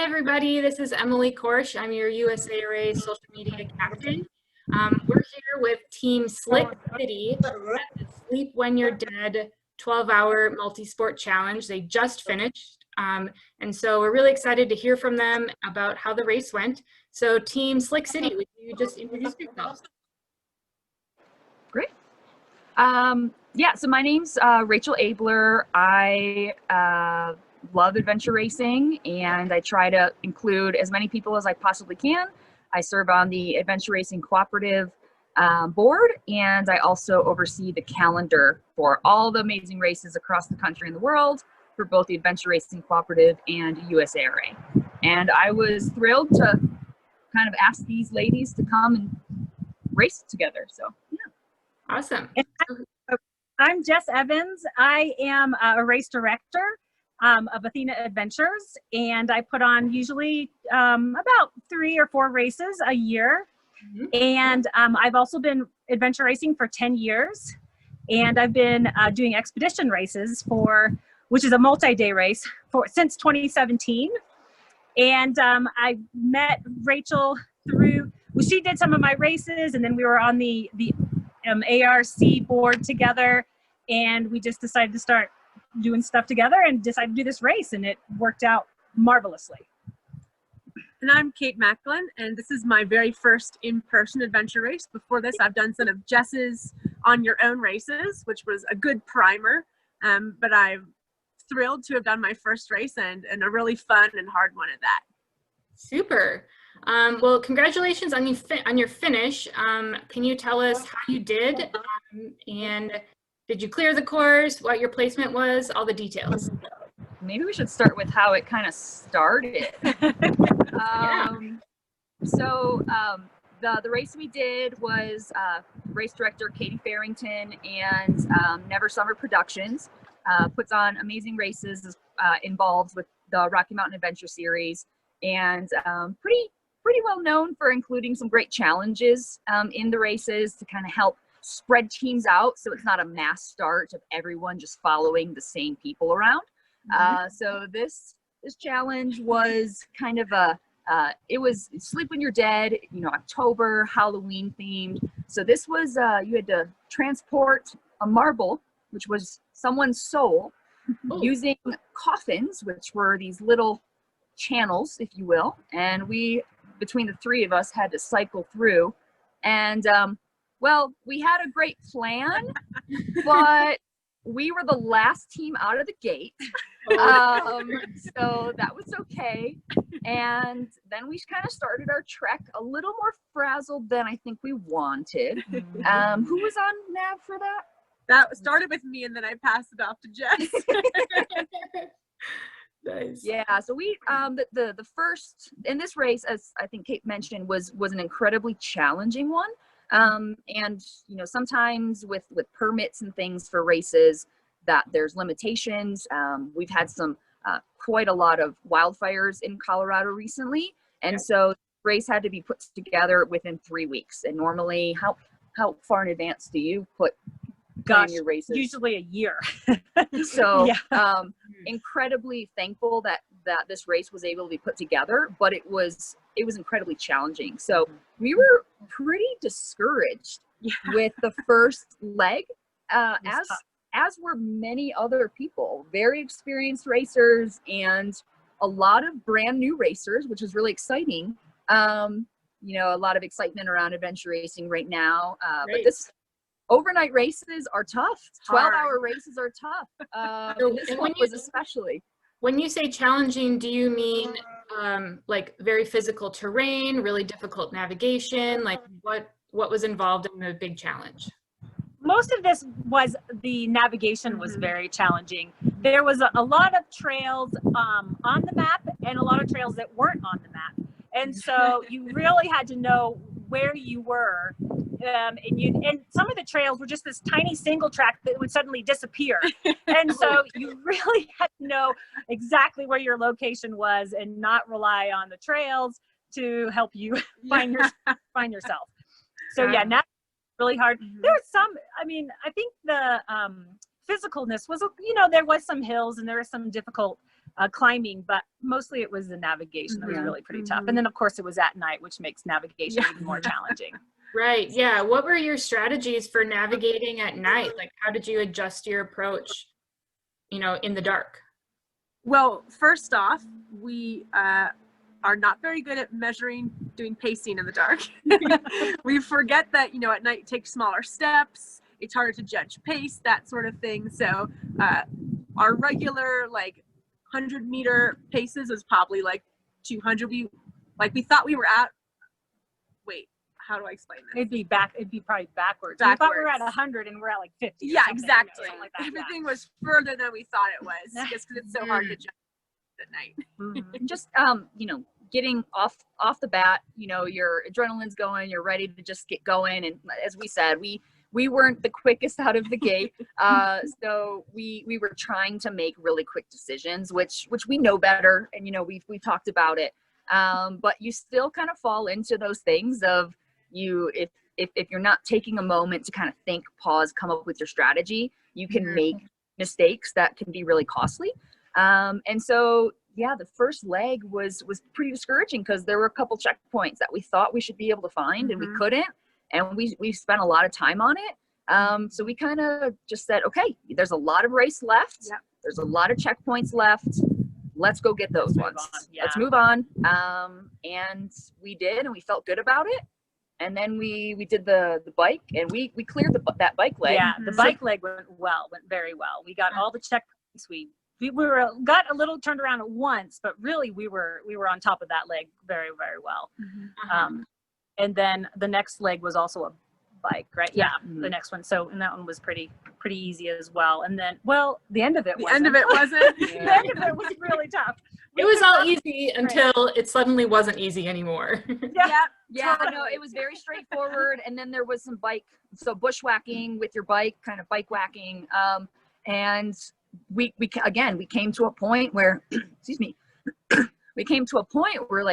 everybody. This is Emily Korsh. I'm your USARA social media captain. We're here with Team Slick City at the Sleep When You're Dead 12-hour multi-sport challenge. They just finished. And so we're really excited to hear from them about how the race went. So Team Slick City, would you just introduce yourselves? Great. Yeah, so my name's Rachel Abler. I love adventure racing, and I try to include as many people as I possibly can. I serve on the Adventure Racing Cooperative board, and I also oversee the calendar for all the amazing races across the country and the world for both the Adventure Racing Cooperative and USARA. And I was thrilled to kind of ask these ladies to come and race together. So, yeah. Awesome. I'm Jess Evans. I am a race director of Athena Adventures, and I put on usually about 3 or 4 races a year. Mm-hmm. And I've also been adventure racing for 10 years, and I've been doing expedition races which is a multi-day race since 2017. And I met Rachel she did some of my races, and then we were on the ARC board together, and we just decided to start doing stuff together and decided to do this race, and it worked out marvelously. And I'm Kate Macklin, and this is my very first in-person adventure race. Before this, I've done some of Jess's on your own races, which was a good primer, but I'm thrilled to have done my first race and a really fun and hard one at that. Super. Well, congratulations on your finish. Can you tell us how you did, and did you clear the course, what your placement was, all the details? Maybe we should start with how it kind of started. So the race we did was race director Katie Farrington and Never Summer Productions puts on amazing races involved with the Rocky Mountain Adventure Series, and pretty well known for including some great challenges in the races to kind of help spread teams out, so it's not a mass start of everyone just following the same people around. Mm-hmm. So this challenge was kind of it was Sleep When You're Dead, October, Halloween themed. So this was you had to transport a marble, which was someone's soul, using coffins, which were these little channels, if you will, and we, between the 3 of us, had to cycle through. And well, we had a great plan, but we were the last team out of the gate. So that was okay. And then we kind of started our trek a little more frazzled than I think we wanted. Who was on nav for that? That started with me, and then I passed it off to Jess. Nice. Yeah, so we the first in this race, as I think Kate mentioned, was an incredibly challenging one. And sometimes with permits and things for races, that there's limitations. We've had quite a lot of wildfires in Colorado recently, and so the race had to be put together within 3 weeks. And normally, how far in advance do you plan your races? Usually a year. So incredibly thankful that this race was able to be put together, but it was incredibly challenging. So we were pretty discouraged with the first leg, as were many other people, very experienced racers and a lot of brand new racers, which is really exciting. A lot of excitement around adventure racing right now, but this overnight races are tough. 12-hour races are tough. This one was especially. When you say challenging, do you mean like very physical terrain, really difficult navigation? Like what was involved in the big challenge? Most of this was the navigation was very challenging. There was a lot of trails on the map and a lot of trails that weren't on the map. And so you really had to know where you were. And some of the trails were just this tiny single track that would suddenly disappear. And so you really had to know exactly where your location was and not rely on the trails to help you find yourself. So now really hard. There was I think the physicalness was, there was some hills and there were some difficult climbing, but mostly it was the navigation that was Mhm. really pretty tough. And then of course it was at night, which makes navigation even more challenging. Right. Yeah. What were your strategies for navigating at night? Like, how did you adjust your approach, in the dark? Well, first off, we are not very good at doing pacing in the dark. We forget that, at night take smaller steps. It's harder to judge pace, that sort of thing. So our regular 100-meter paces is probably 200. We thought we were at, wait, how do I explain this? It'd be probably backwards. We thought we were at Backwards. 100 and we're at 50. or Yeah, something, exactly. something like that, yeah. Everything was further than we thought it was, just because it's so hard to judge at night. Mhm. Just getting off the bat, your adrenaline's going, you're ready to just get going. And as we said, we weren't the quickest out of the gate. So we were trying to make really quick decisions, which we know better. And, we've talked about it. But you still kind of fall into those things of if you're not taking a moment to kind of think, pause, come up with your strategy, you can make mistakes that can be really costly. And so, yeah, the first leg was pretty discouraging because there were a couple checkpoints that we thought we should be able to find and we couldn't. And we spent a lot of time on it. So we kind of just said, okay, there's a lot of race left. Yep. There's a lot of checkpoints left. Let's go get those ones. Let's move on. And we did, and we felt good about it. And then we did the bike, and we cleared that bike leg. Yeah, the bike leg went very well. We got all the checkpoints. We got a little turned around at once, but really we were on top of that leg very, very well. And then the next leg was also a bike, right? Yeah, the next one. So, and that one was pretty easy as well. And then, well, the end of it wasn't. The end of it wasn't. The end of it was really tough. It was all easy until it suddenly wasn't easy anymore. Yeah, no, it was very straightforward. And then there was some bushwhacking with your bike, kind of bike whacking. And we came to a point where, excuse me, we came to a point where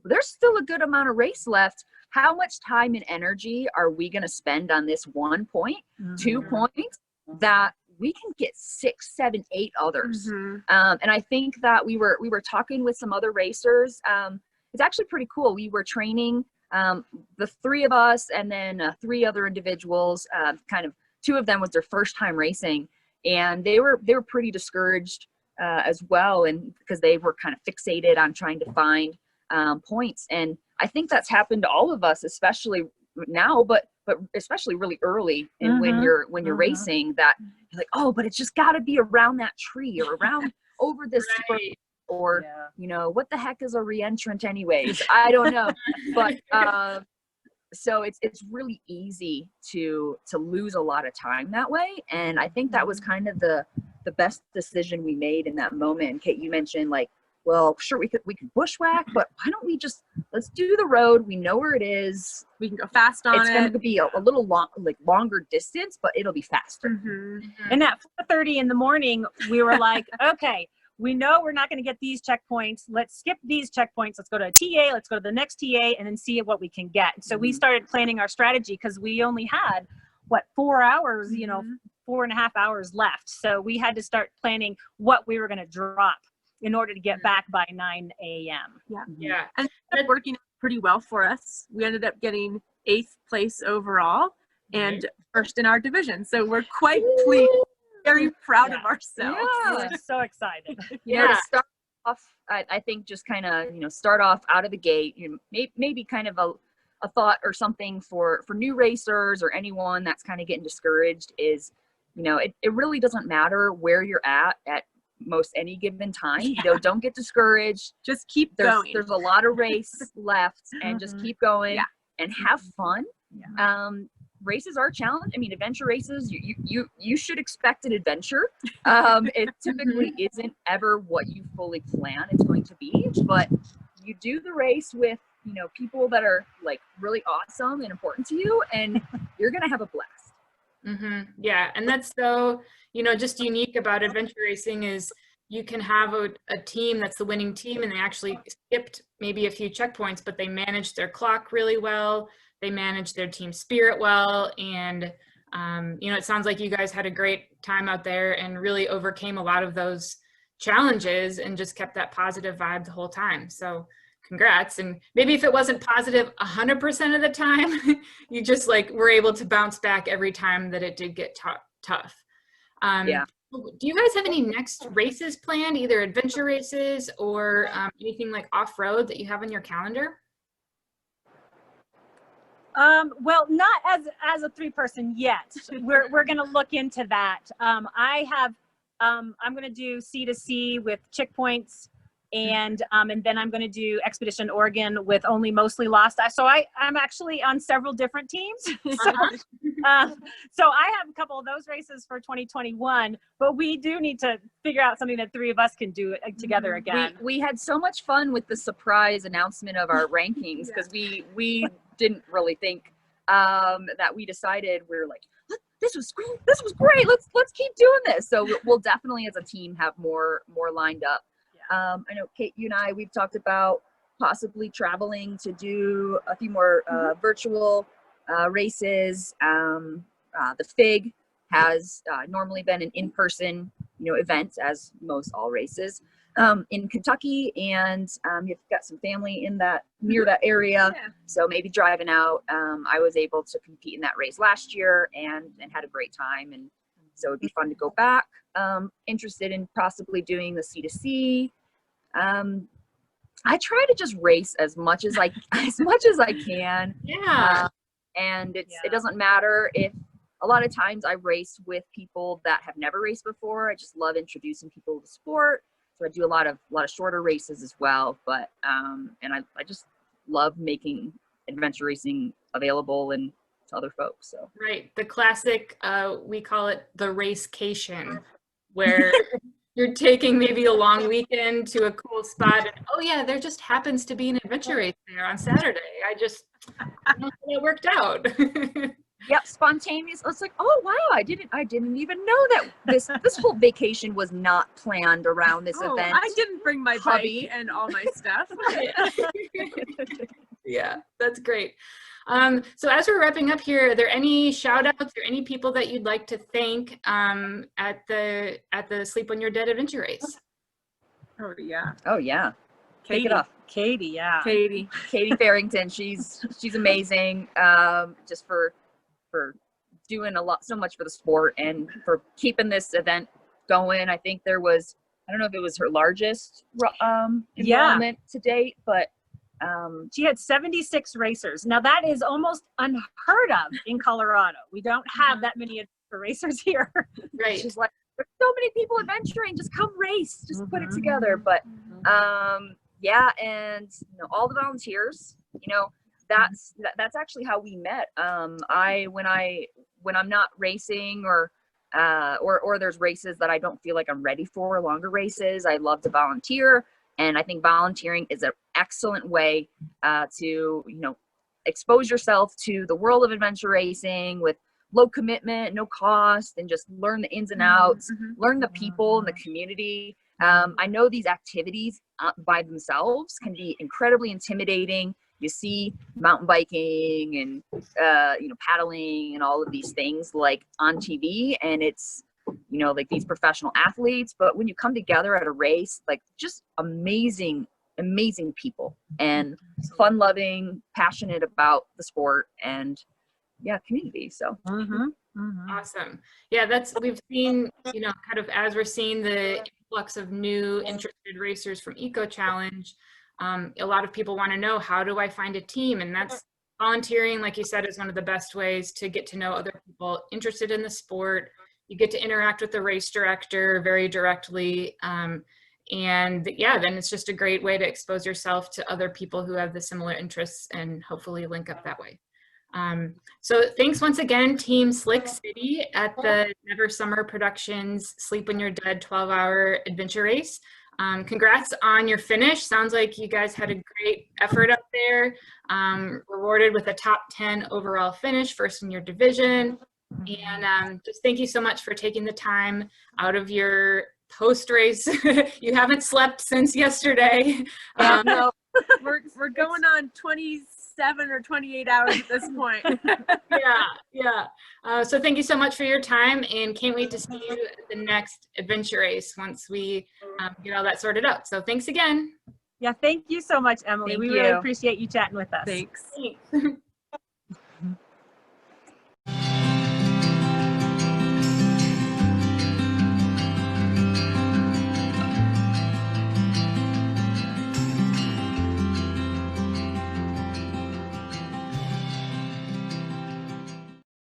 there's still a good amount of race left. How much time and energy are we going to spend on this 1 point, 2 points that we can get 6, 7, 8 others? And I think that we were talking with some other racers. It's actually pretty cool. We were training the 3 of us and then 3 other individuals. Kind of 2 of them was their first time racing, and they were pretty discouraged as well, and because they were kind of fixated on trying to find points. And I think that's happened to all of us, especially now, but especially really early. And when you're racing, that you're like, oh, but it's just got to be around that tree or around over this Right. or what the heck is a reentrant anyways? I don't know. But so it's really easy to lose a lot of time that way. And I think that was kind of the best decision we made in that moment. Kate, you mentioned well, sure, we could bushwhack, but why don't we let's do the road. We know where it is. We can go fast on it. It's going to be a little longer distance, but it'll be faster. And at 4:30 in the morning, we were like, okay, we know we're not going to get these checkpoints. Let's skip these checkpoints. Let's go to a TA. Let's go to the next TA and then see what we can get. So we started planning our strategy because we only had 4 hours, 4.5 hours left. So we had to start planning what we were going to drop in order to get back by 9 a.m. Yeah. And it ended up working pretty well for us. We ended up getting 8th place overall and first in our division. So we're quite pleased, very proud of ourselves. We're so excited. To start off, I think just kind of, start off out of the gate, maybe kind of a thought or something for new racers or anyone that's kind of getting discouraged is, it really doesn't matter where you're at most any given time. Don't get discouraged. Just keep going. There's a lot of race left, and just keep going and have fun. Races are a challenge. I mean, adventure races, you should expect an adventure. It typically isn't ever what you fully plan it's going to be, but you do the race with people that are really awesome and important to you, and you're gonna have a blast. Yeah, and that's so just unique about adventure racing is you can have a team that's the winning team, and they actually skipped maybe a few checkpoints, but they managed their clock really well. They managed their team spirit well, and it sounds like you guys had a great time out there and really overcame a lot of those challenges and just kept that positive vibe the whole time. So congrats. And maybe if it wasn't positive 100% of the time, you just like were able to bounce back every time that it did get tough. Yeah. Do you guys have any next races planned, either adventure races or anything like off-road that you have on your calendar? Well, not as a 3-person yet. We're going to look into that. I'm going to do C2C with Chick Points, and then I'm going to do Expedition Oregon with only Mostly Lost. So I'm actually on several different teams. So I have a couple of those races for 2021, but we do need to figure out something that 3 of us can do together again. We had so much fun with the surprise announcement of our rankings, because we didn't really think that we decided, we were like, this was great, let's keep doing this. So we'll definitely as a team have more lined up. I know Kate, you and I, we've talked about possibly traveling to do a few more virtual races. The FIG has normally been an in-person event, as most all races in Kentucky, and you've got some family in near that area. So maybe driving out. I was able to compete in that race last year and had a great time, and so it'd be fun to go back. Interested in possibly doing the C2C. I try to just race as much as I can. Yeah. And it doesn't matter if, a lot of times I race with people that have never raced before. I just love introducing people to the sport. So I do a lot of shorter races as well. But and I just love making adventure racing available and to other folks. So Right. The classic, we call it the racecation, where you're taking maybe a long weekend to a cool spot, and oh yeah, there just happens to be an adventure race there on Saturday. I don't know how that worked out. yep, spontaneous. It's like, oh wow, I didn't even know that this whole vacation was not planned around this event. I didn't bring my bike and all my stuff. Yeah, that's great. So as we're wrapping up here, are there any shout outs or any people that you'd like to thank at the Sleep When You're Dead adventure race? Oh yeah. Kick it off. Katie, Katie Farrington, she's amazing, just for doing so much for the sport and for keeping this event going. I think there was, I don't know if it was her largest enrollment to date, but she had 76 racers. Now that is almost unheard of in Colorado. We don't have that many racers here. Right. She's like, there's so many people adventuring, just come race, just put it together. But yeah, and all the volunteers, that's actually how we met. When I'm not racing or there's races that I don't feel like I'm ready for, longer races, I love to volunteer. And I think volunteering is an excellent way to, expose yourself to the world of adventure racing with low commitment, no cost, and just learn the ins and outs, learn the people and the community. I know these activities by themselves can be incredibly intimidating. You see mountain biking and, paddling and all of these things like on TV, and it's, like these professional athletes, but when you come together at a race, like just amazing people and fun loving, passionate about the sport and community. So Awesome. Yeah, we've seen, kind of as we're seeing the influx of new interested racers from Eco Challenge, a lot of people want to know, how do I find a team? And that's volunteering, like you said, is one of the best ways to get to know other people interested in the sport. You get to interact with the race director very directly. And yeah, then it's just a great way to expose yourself to other people who have the similar interests and hopefully link up that way. So thanks once again, Team Slick City at the Never Summer Productions Sleep When You're Dead 12-hour adventure race. Congrats on your finish. Sounds like you guys had a great effort up there. Rewarded with a top 10 overall finish, first in your division. And just thank you so much for taking the time out of your post-race. You haven't slept since yesterday. no, we're going on 27 or 28 hours at this point. Yeah. So thank you so much for your time, and can't wait to see you at the next adventure race once we get all that sorted out. So thanks again. Yeah, thank you so much, Emily. Thank We really you. appreciate you chatting with us. Thanks. Thanks.